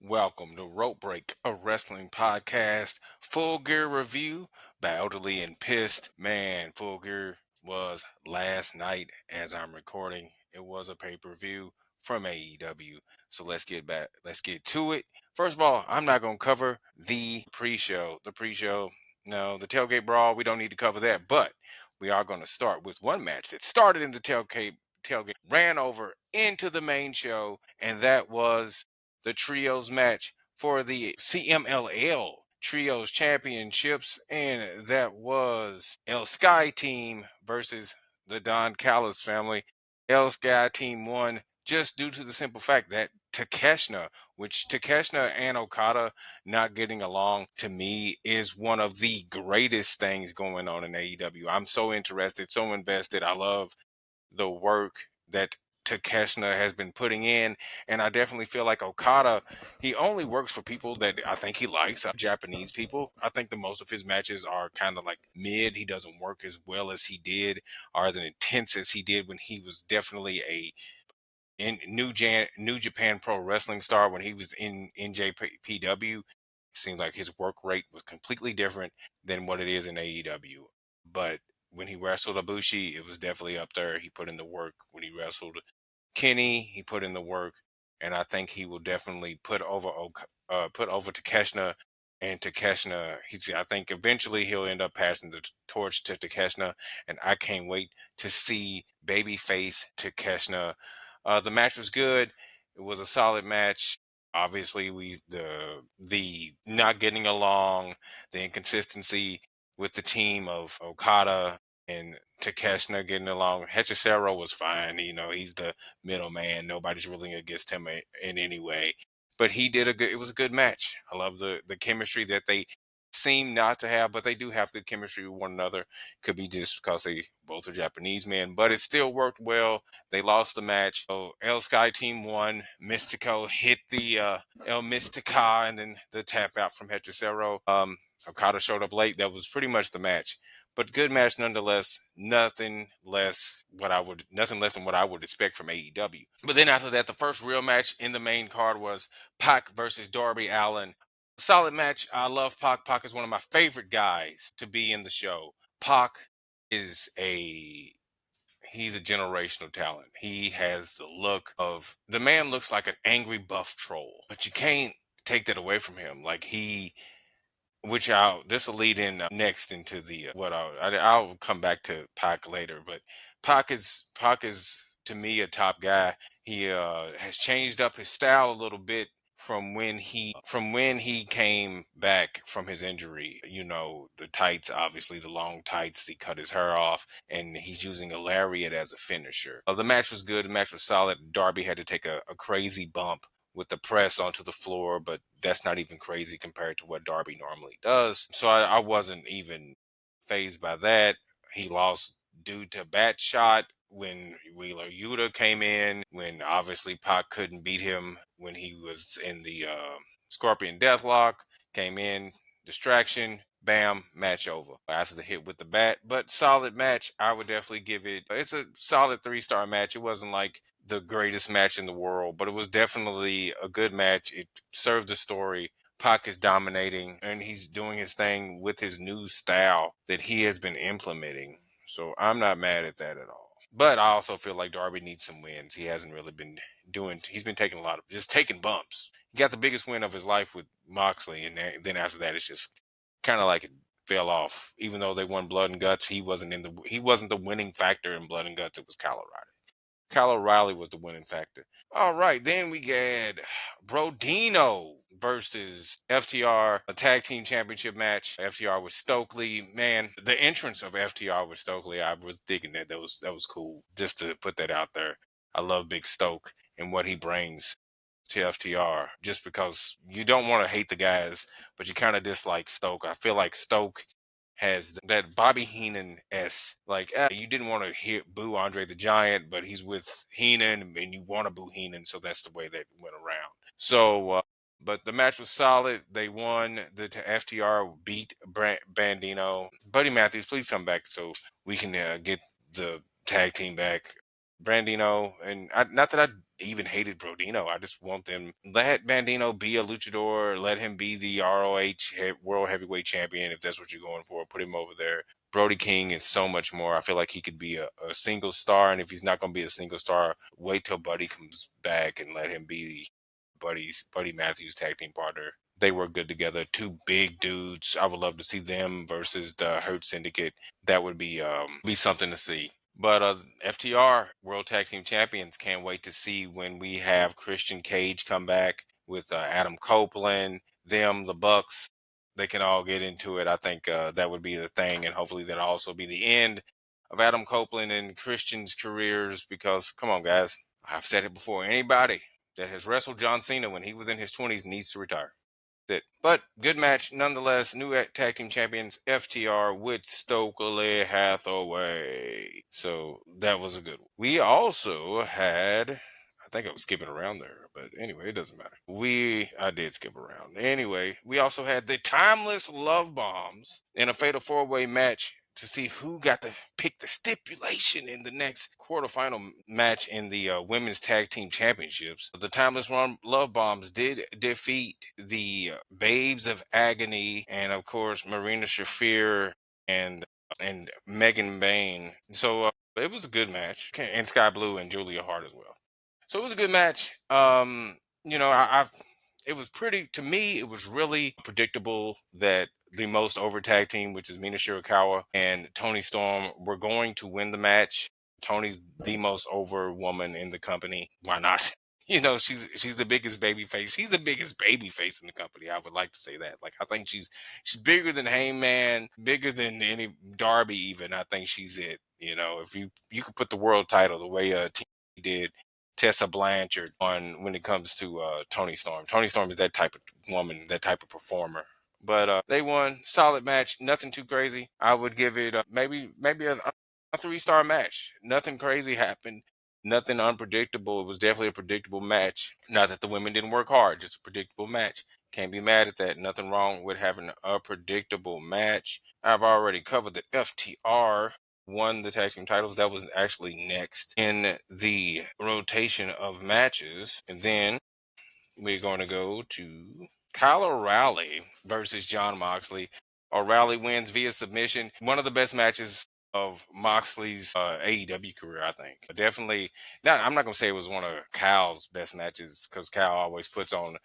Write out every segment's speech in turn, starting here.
Welcome to Rope Break, a wrestling podcast. Full Gear review by Elderly and Pissed. Man, Full Gear was last night as I'm recording. It was a pay-per-view from AEW. So let's get back. Let's get to it. First of all, I'm not going to cover the pre-show. No, the tailgate brawl, we don't need to cover that. But we are going to start with one match that started in the tailgate, ran over into the main show, and that was the trios match for the CMLL Trios Championships, and that was El Sky Team versus the Don Callis family. El Sky Team won just due to the simple fact that Takeshna and Okada not getting along, to me, is one of the greatest things going on in AEW. I'm so interested, so invested. I love the work that Takeshna has been putting in, and I definitely feel like Okada, he only works for people that I think he likes, Japanese people. I think the most of his matches are kind of like mid. He doesn't work as well as he did, or as intense as he did when he was definitely a in New Japan Pro Wrestling star when he was in NJPW. It seems like his work rate was completely different than what it is in AEW. But when he wrestled Ibushi, it was definitely up there. He put in the work. When he wrestled Kenny, he put in the work, and I think he will definitely put over Takeshna. And Takeshna, I think eventually he'll end up passing the torch to Takeshna, and I can't wait to see babyface Takeshna. The match was good. It was a solid match. Obviously, the not getting along, the inconsistency with the team of Okada and Takeshna getting along. Hechicero was fine. He's the middleman. Nobody's ruling against him in any way. But it was a good match. I love the chemistry that they seem not to have, but they do have good chemistry with one another. Could be just because they both are Japanese men, but it still worked well. They lost the match. So El Sky Team won. Mystico hit the El Mystica, and then the tap out from Hechicero. Okada showed up late. That was pretty much the match, but good match nonetheless. Nothing less than what I would expect from AEW. But then after that, the first real match in the main card was Pac versus Darby Allin. Solid match. I love Pac. Pac is one of my favorite guys to be in the show. Pac is he's a generational talent. He has the look of the man looks like an angry buff troll, but you can't take that away from him. Like this will lead in next into the I'll come back to Pac later, but Pac is to me a top guy. He has changed up his style a little bit from when he came back from his injury. The tights, obviously the long tights. He cut his hair off, and he's using a lariat as a finisher. The match was good. The match was solid. Darby had to take a crazy bump with the press onto the floor, but that's not even crazy compared to what Darby normally does. So I wasn't even phased by that. He lost due to bat shot when Wheeler Yuta came in, when obviously Pac couldn't beat him when he was in the Scorpion Deathlock, came in, distraction, bam, match over after the hit with the bat. But solid match. I would definitely give it's a solid 3-star match. It wasn't like the greatest match in the world, but it was definitely a good match. It served the story. Pac is dominating, and he's doing his thing with his new style that he has been implementing. So I'm not mad at that at all. But I also feel like Darby needs some wins. He hasn't really been he's been taking just taking bumps. He got the biggest win of his life with Moxley, and then after that, it's just kind of like it fell off. Even though they won Blood and Guts, he wasn't the winning factor in Blood and Guts. It was Kyle O'Reilly. Kyle O'Reilly was the winning factor. All right, then we get Brodino versus FTR, a tag team championship match. FTR with Stokely. Man, the entrance of FTR with Stokely, I was digging that. That was cool. Just to put that out there. I love Big Stoke and what he brings to FTR, just because you don't want to hate the guys, but you kind of dislike Stoke. I feel like Stoke has that Bobby Heenan like you didn't want to boo Andre the Giant, but he's with Heenan and you want to boo Heenan, so that's the way that went around. So, but the match was solid. They won. The FTR beat Bandino. Buddy Matthews, please come back so we can get the tag team back. Brandino, and not that I even hated Brodino. I just want them let Bandino be a luchador, let him be the ROH World Heavyweight Champion if that's what you're going for. Put him over there. Brody King is so much more. I feel like he could be a single star, and if he's not going to be a single star, wait till Buddy comes back and let him be Buddy Matthews tag team partner. They work good together. Two big dudes. I would love to see them versus the Hurt Syndicate. That would be something to see. But FTR World Tag Team Champions, can't wait to see when we have Christian Cage come back with Adam Copeland, them, the Bucks. They can all get into it. I think that would be the thing, and hopefully that'll also be the end of Adam Copeland and Christian's careers. Because come on, guys, I've said it before. Anybody that has wrestled John Cena when he was in his 20s needs to retire. It. But good match nonetheless. New tag team champions FTR with Stokely Hathaway. So that was a good one. We also had, I think I was skipping around there, but anyway, it doesn't matter. I did skip around. Anyway, we also had the Timeless Love Bombs in a fatal 4-way match to see who got to pick the stipulation in the next quarterfinal match in the women's tag team championships. The Timeless Love Bombs did defeat the Babes of Agony and, of course, Marina Shafir and Megan Bain. So it was a good match, and Sky Blue and Julia Hart as well. So it was a good match. I've it was pretty, to me, it was really predictable that the most over tag team, which is Mina Shirakawa and Tony Storm, were going to win the match. Tony's the most over woman in the company. Why not? She's the biggest baby face. She's the biggest baby face in the company. I would like to say that. Like, I think she's bigger than Heyman, bigger than any Darby even. I think she's it. If you could put the world title the way T did Tessa Blanchard on when it comes to Tony Storm. Tony Storm is that type of woman, that type of performer. But they won. Solid match. Nothing too crazy. I would give it maybe a 3-star match. Nothing crazy happened. Nothing unpredictable. It was definitely a predictable match. Not that the women didn't work hard, just a predictable match. Can't be mad at that. Nothing wrong with having a predictable match. I've already covered the FTR won the tag team titles. That was actually next in the rotation of matches. And then we're going to go to Kyle O'Reilly versus John Moxley. O'Reilly wins via submission. One of the best matches of Moxley's AEW career, I think. Definitely, I'm not going to say it was one of Kyle's best matches because Kyle always puts on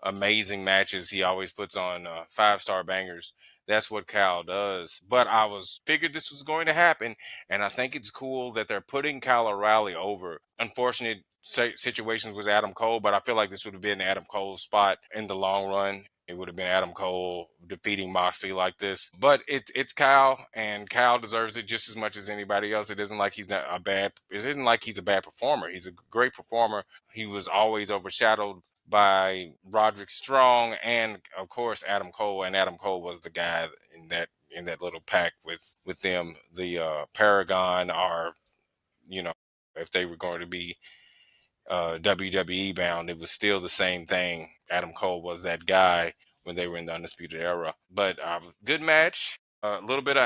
amazing matches. He always puts on 5-star bangers. That's what Kyle does. But I figured this was going to happen, and I think it's cool that they're putting Kyle O'Reilly over. Unfortunate situations with Adam Cole, but I feel like this would have been Adam Cole's spot in the long run. It would have been Adam Cole defeating Moxley like this. But it's Kyle, and Kyle deserves it just as much as anybody else. It isn't like he's a bad performer. He's a great performer. He was always overshadowed by Roderick Strong and of course Adam Cole, and Adam Cole was the guy in that little pack with them. The Paragon are, if they were going to be WWE bound, it was still the same thing. Adam Cole was that guy when they were in the Undisputed Era. But good match. A little bit of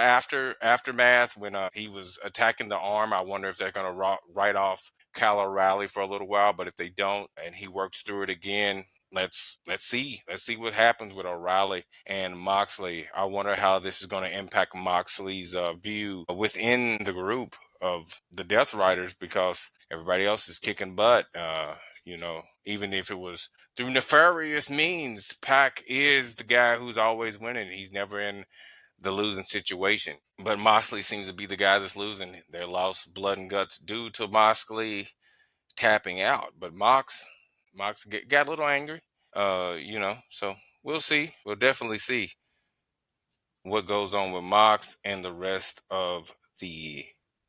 aftermath when he was attacking the arm. I wonder if they're going to write off Kyle O'Reilly for a little while. But if they don't, and he works through it again, let's see what happens with O'Reilly and Moxley. I wonder how this is going to impact Moxley's view within the group of the Death Riders, because everybody else is kicking butt. Even if it was through nefarious means, Pac is the guy who's always winning. He's never in the losing situation. But Moxley seems to be the guy that's losing. They lost blood and guts due to Moxley tapping out. But Mox got a little angry. So we'll see. We'll definitely see what goes on with Mox and the rest of the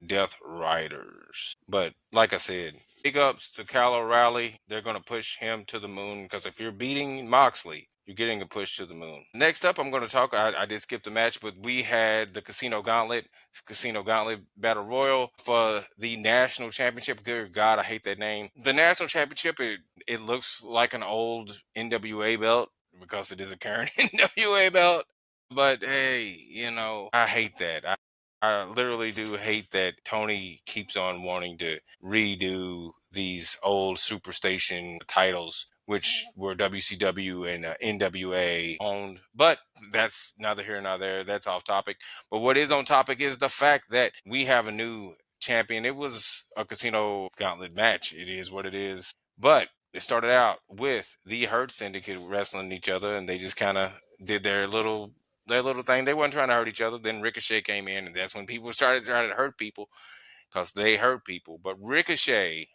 Death Riders. But like I said, big ups to Kyle O'Reilly. They're going to push him to the moon, because if you're beating Moxley, you're getting a push to the moon. Next up, I'm going to talk. I did skip the match, but we had the Casino Gauntlet Battle Royal for the National Championship. Good God, I hate that name. The National Championship, it looks like an old NWA belt because it is a current NWA belt. But hey, I hate that. I literally do hate that Tony keeps on wanting to redo these old Superstation titles, which were WCW and NWA owned. But that's neither here nor there. That's off topic. But what is on topic is the fact that we have a new champion. It was a casino gauntlet match. It is what it is. But it started out with the Hurt Syndicate wrestling each other, and they just kind of did their little thing. They weren't trying to hurt each other. Then Ricochet came in, and that's when people started trying to hurt people because they hurt people. But Ricochet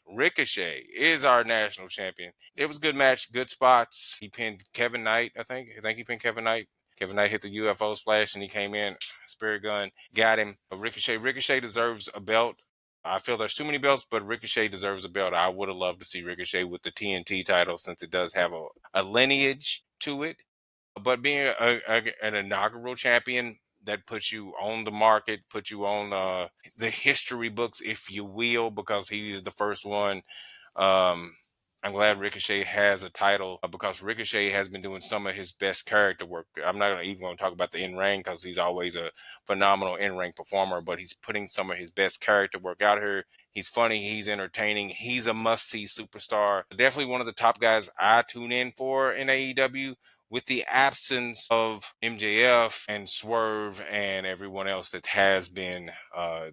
is our national champion. It was a good match, good spots. He pinned Kevin Knight, I think. I think he pinned Kevin Knight. Kevin Knight hit the UFO splash, and he came in, Spirit Gun, got him. Ricochet deserves a belt. I feel there's too many belts, but Ricochet deserves a belt. I would have loved to see Ricochet with the TNT title since it does have a lineage to it. But being an inaugural champion, that puts you on the market, puts you on the history books, if you will, because he is the first one. Um, I'm glad Ricochet has a title because Ricochet has been doing some of his best character work. I'm not even going to talk about the in ring because he's always a phenomenal in ring performer, but he's putting some of his best character work out here. He's funny, he's entertaining, he's a must see superstar. Definitely one of the top guys I tune in for in AEW, with the absence of MJF and Swerve and everyone else that has been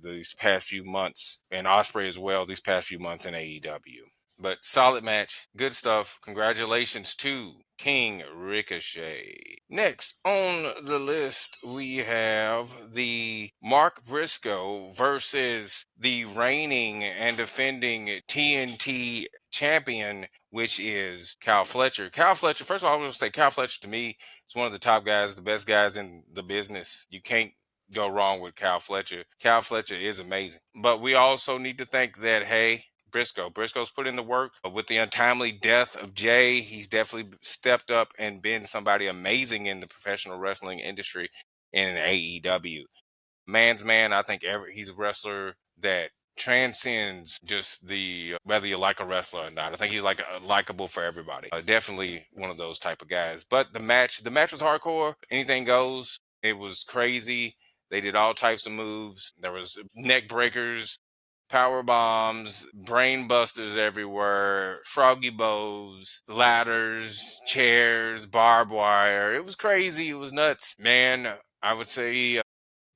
these past few months, and Osprey as well, these past few months in AEW. But solid match, good stuff. Congratulations to King Ricochet. Next on the list, we have the Mark Briscoe versus the reigning and defending TNT champion, which is Kyle Fletcher. Kyle Fletcher, first of all, I was going to say Kyle Fletcher to me is one of the top guys, the best guys in the business. You can't go wrong with Kyle Fletcher. Kyle Fletcher is amazing. But we also need to think that, hey, Briscoe's put in the work. With the untimely death of Jay, he's definitely stepped up and been somebody amazing in the professional wrestling industry in AEW. Man's man, I think he's a wrestler that transcends just the whether you like a wrestler or not. I think he's like likable for everybody. Definitely one of those type of guys. But the match was hardcore. Anything goes. It was crazy. They did all types of moves. There was neck breakers, power bombs, brain busters everywhere, froggy bows, ladders, chairs, barbed wire. It was crazy. It was nuts. Man, I would say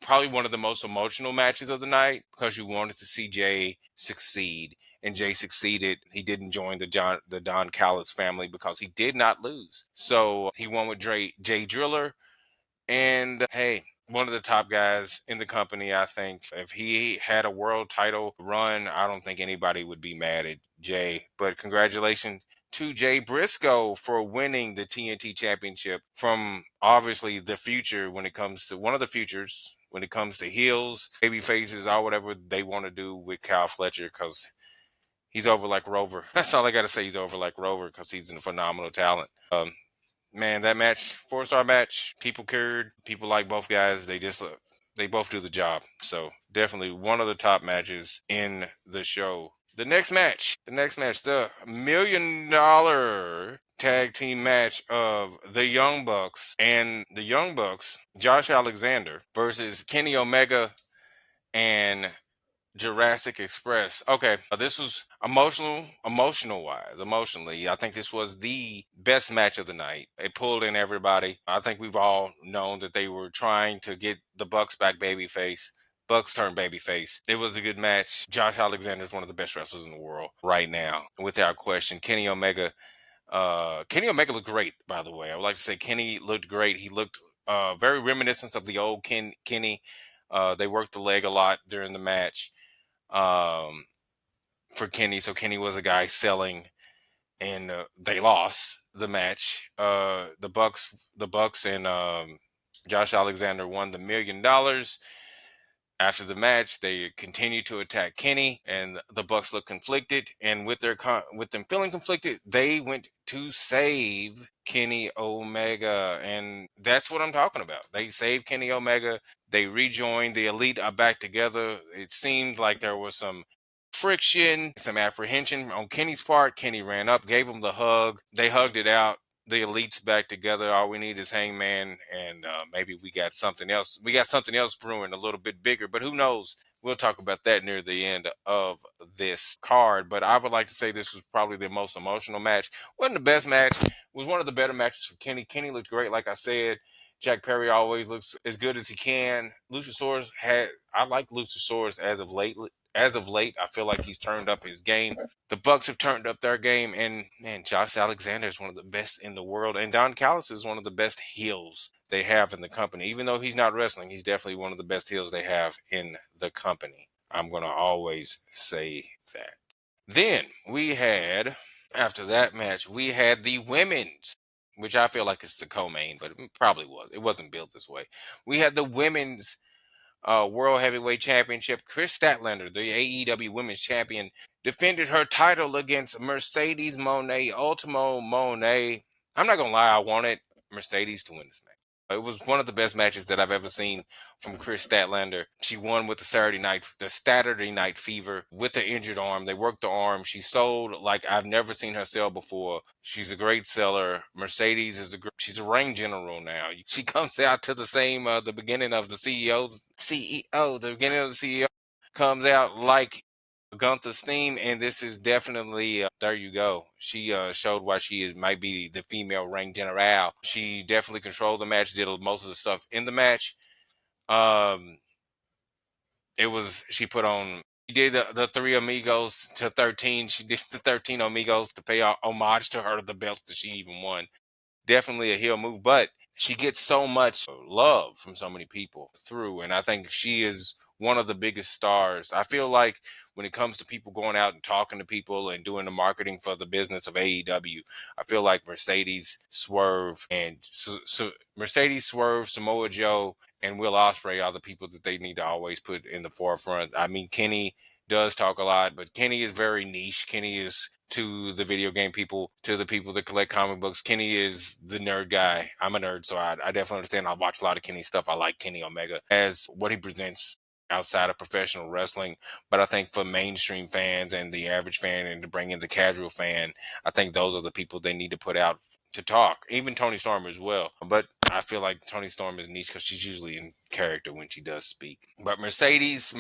probably one of the most emotional matches of the night because you wanted to see Jay succeed. And Jay succeeded. He didn't join the Don Callis family because he did not lose. So he won with Jay Driller. And hey, one of the top guys in the company, I think. If he had a world title run, I don't think anybody would be mad at Jay. But congratulations to Jay Briscoe for winning the TNT championship from obviously the future when it comes to one of the futures when it comes to heels, baby faces, or whatever they want to do with Kyle Fletcher because he's over like Rover. That's all I got to say. He's over like Rover because he's a phenomenal talent. Man, that match, 4-star match, people cared. People like both guys. They both do the job. So definitely one of the top matches in the show. The $1 million tag team match of the Young Bucks and the Young Bucks, Josh Alexander versus Kenny Omega and Jurassic Express. Okay, this was emotionally. I think this was the best match of the night. It pulled in everybody. I think we've all known that they were trying to get the Bucks back babyface. Bucks turn babyface. It was a good match. Josh Alexander is one of the best wrestlers in the world right now, without question. Kenny Omega looked great, by the way. I would like to say Kenny looked great. He looked very reminiscent of the old Kenny. They worked the leg a lot during the match um, for Kenny. So Kenny was a guy selling, and they lost the match. The Bucks, and Josh Alexander won the $1 million. After the match, they continued to attack Kenny, and the Bucks looked conflicted. And with with them feeling conflicted, they went to save Kenny Omega, and that's what I'm talking about. They saved Kenny Omega. They rejoined. The Elite are back together. It seemed like there was some friction, some apprehension on Kenny's part. Kenny ran up, gave him the hug. They hugged it out. the elites back together. All we need is Hangman, and maybe we got something else. We got something else brewing a little bit bigger, but who knows? We'll talk about that near the end of this card. But I would like to say this was probably the most emotional match. Wasn't the best match. It was one of the better matches for Kenny. Kenny looked great, like I said. Jack Perry always looks as good as he can. Luchasaurus had I like Luchasaurus as of late. As of late, I feel like he's turned up his game. The Bucks have turned up their game, and man, Josh Alexander is one of the best in the world, and Don Callis is one of the best heels they have in the company. Even though he's not wrestling, he's definitely one of the best heels they have in the company. I'm gonna always say that. Then we had after that match, we had the women's, which I feel like is the co-main, but it probably was. It wasn't built this way. We had the women's World Heavyweight Championship. Chris Statlander, the AEW Women's Champion, defended her title against Mercedes Moné, Ultimo Moné. I'm not gonna lie, I wanted Mercedes to win this match. It was one of the best matches that I've ever seen from Chris Statlander. She won with the Saturday Night Fever with the injured arm. They worked the arm. She sold like I've never seen her sell before. She's a great seller. Mercedes is she's a ring general now. She comes out to the same the beginning of the the beginning of the CEO comes out like Gunther's theme, and this is definitely there you go. She showed why might be the female ring general. She definitely controlled the match, did most of the stuff in the match. Um, it was she put on. She did the three amigos to 13. She did the 13 amigos to pay homage to her the belt that she even won. Definitely a heel move, but she gets so much love from so many people through, and I think she is one of the biggest stars. I feel like when it comes to people going out and talking to people and doing the marketing for the business of AEW, I feel like Mercedes Swerve, Samoa Joe, and Will Ospreay are the people that they need to always put in the forefront. I mean, Kenny does talk a lot, but Kenny is very niche. Kenny is to the video game people, to the people that collect comic books. Kenny is the nerd guy. I'm a nerd, so I definitely understand. I watch a lot of Kenny stuff. I like Kenny Omega as what he presents outside of professional wrestling. But I think for mainstream fans and the average fan and to bring in the casual fan, I think those are the people they need to put out to talk. Even Tony Storm as well. But I feel like Tony Storm is niche because she's usually in character when she does speak. But Mercedes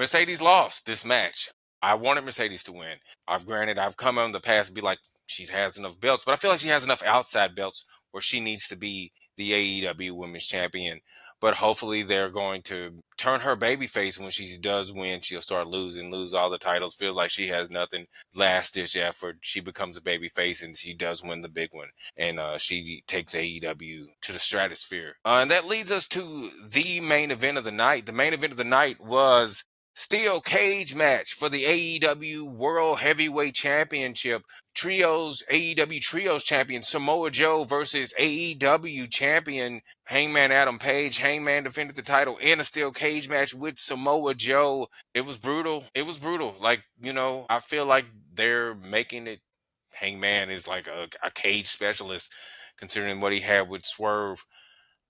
lost this match. I wanted Mercedes to win. I've come on the past to be like, she has enough belts, but I feel like she has enough outside belts where she needs to be the AEW Women's Champion. But hopefully they're going to turn her babyface when she does win. She'll start lose all the titles. Feels like she has nothing. Last ditch effort. She becomes a babyface and she does win the big one. And she takes AEW to the stratosphere. And that leads us to the main event of the night. The main event of the night was steel cage match for the AEW World Heavyweight Championship. AEW Trios champion Samoa Joe versus AEW champion Hangman Adam Page. Hangman defended the title in a steel cage match with Samoa Joe. It was brutal. It was brutal. Like, I feel like they're making it. Hangman is like a cage specialist considering what he had with Swerve.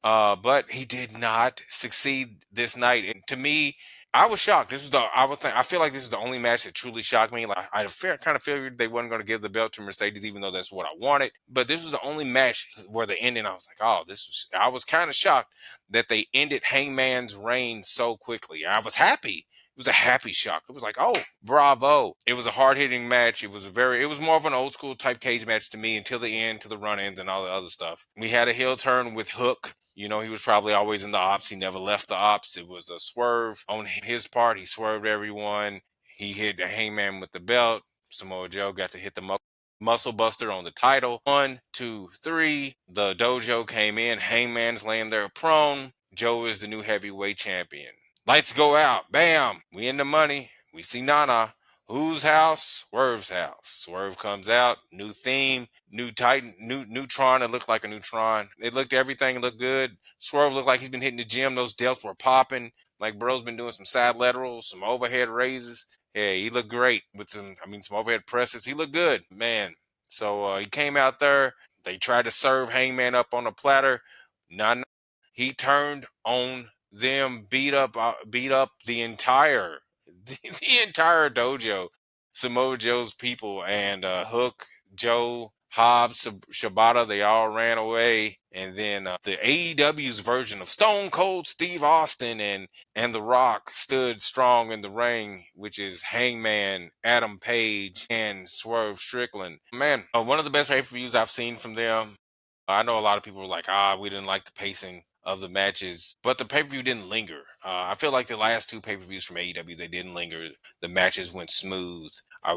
But he did not succeed this night. And to me, I was shocked. I feel like this is the only match that truly shocked me. Like kind of figured they weren't going to give the belt to Mercedes, even though that's what I wanted. But this was the only match where the ending, I was like, oh, I was kind of shocked that they ended Hangman's reign so quickly. I was happy. It was a happy shock. It was like, oh, bravo. It was a hard hitting match. It was more of an old school type cage match to me until the end, to the run ins and all the other stuff. We had a heel turn with Hook. He was probably always in the ops. He never left the ops. It was a swerve on his part. He swerved everyone. He hit the Hangman with the belt. Samoa Joe got to hit the Muscle Buster on the title. 1, 2, 3. The dojo came in. Hangman's laying there prone. Joe is the new heavyweight champion. Lights go out. Bam. We in the money. We see Nana. Whose house? Swerve's house. Swerve comes out. New theme. New Titan. New Neutron. It looked like a Neutron. Everything looked good. Swerve looked like he's been hitting the gym. Those delts were popping. Like bro's been doing some side laterals, some overhead raises. Yeah, he looked great with some overhead presses. He looked good, man. So he came out there. They tried to serve Hangman up on a platter. None. He turned on them, beat up the entire the entire dojo, Samoa Joe's people, and Hook, Joe, Hobbs, Shibata, they all ran away. And then the AEW's version of Stone Cold Steve Austin and The Rock stood strong in the ring, which is Hangman, Adam Page, and Swerve Strickland. Man, one of the best pay-per-views I've seen from them. I know a lot of people were like, we didn't like the pacing of the matches, but the pay-per-view didn't linger. I feel like the last two pay-per-views from AEW, they didn't linger. The matches went smooth. I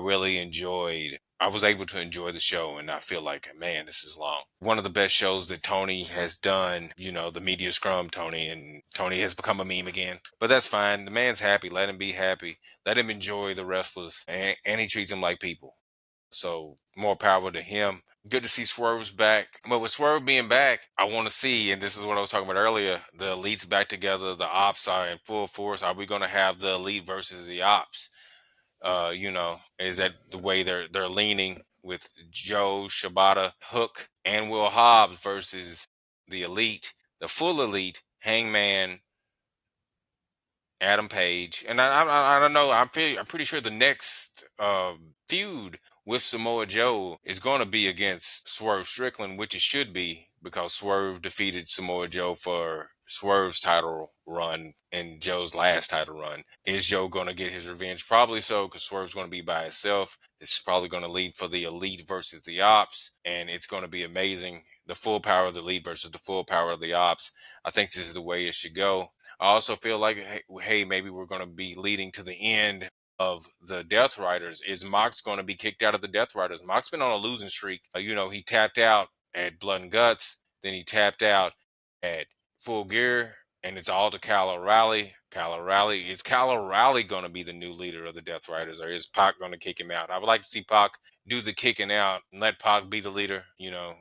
was able to enjoy the show, and I feel like, man, this is long. One of the best shows that Tony has done, the media scrum, Tony, and Tony has become a meme again. But that's fine. The man's happy. Let him be happy. Let him enjoy the wrestlers, and he treats them like people. So more power to him. Good to see Swerve's back. But with Swerve being back, I want to see, and this is what I was talking about earlier, the Elite's back together. The Ops are in full force. Are we going to have the Elite versus the Ops? Is that the way they're leaning with Joe, Shibata, Hook, and Will Hobbs versus the Elite, the full Elite, Hangman, Adam Page, and I don't know. I'm pretty sure the next feud with Samoa Joe is going to be against Swerve Strickland, which it should be because Swerve defeated Samoa Joe for Swerve's title run and Joe's last title run. Is Joe going to get his revenge? Probably so, because Swerve's going to be by himself. It's probably going to lead for the Elite versus the Ops, and it's going to be amazing. The full power of the Elite versus the full power of the Ops. I think this is the way it should go. I also feel like, hey, maybe we're going to be leading to the end of the Death Riders. Is Mox going to be kicked out of the Death Riders? Mox been on a losing streak. He tapped out at Blood and Guts, then he tapped out at Full Gear, and it's all to Kyle O'Reilly. Is Kyle O'Reilly going to be the new leader of the Death Riders, or is Pac going to kick him out? I would like to see Pac do the kicking out and let Pac be the leader.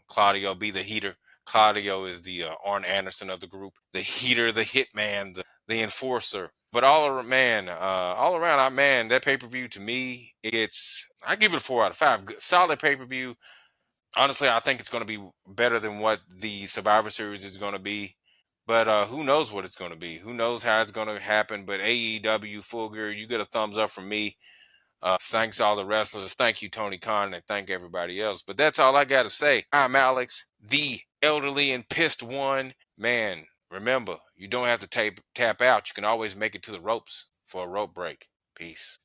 Claudio be the heater. Claudio is the Arn Anderson of the group, the heater, the hitman, the enforcer. But all around, man, that pay per view to me, I give it a 4 out of 5. Solid pay per view. Honestly, I think it's going to be better than what the Survivor Series is going to be. But who knows what it's going to be? Who knows how it's going to happen? But AEW Full Gear, you get a thumbs up from me. Thanks all the wrestlers. Thank you, Tony Khan, and thank everybody else. But that's all I got to say. I'm Alex, the elderly and pissed one. Man, remember, you don't have to tap out. You can always make it to the ropes for a rope break. Peace.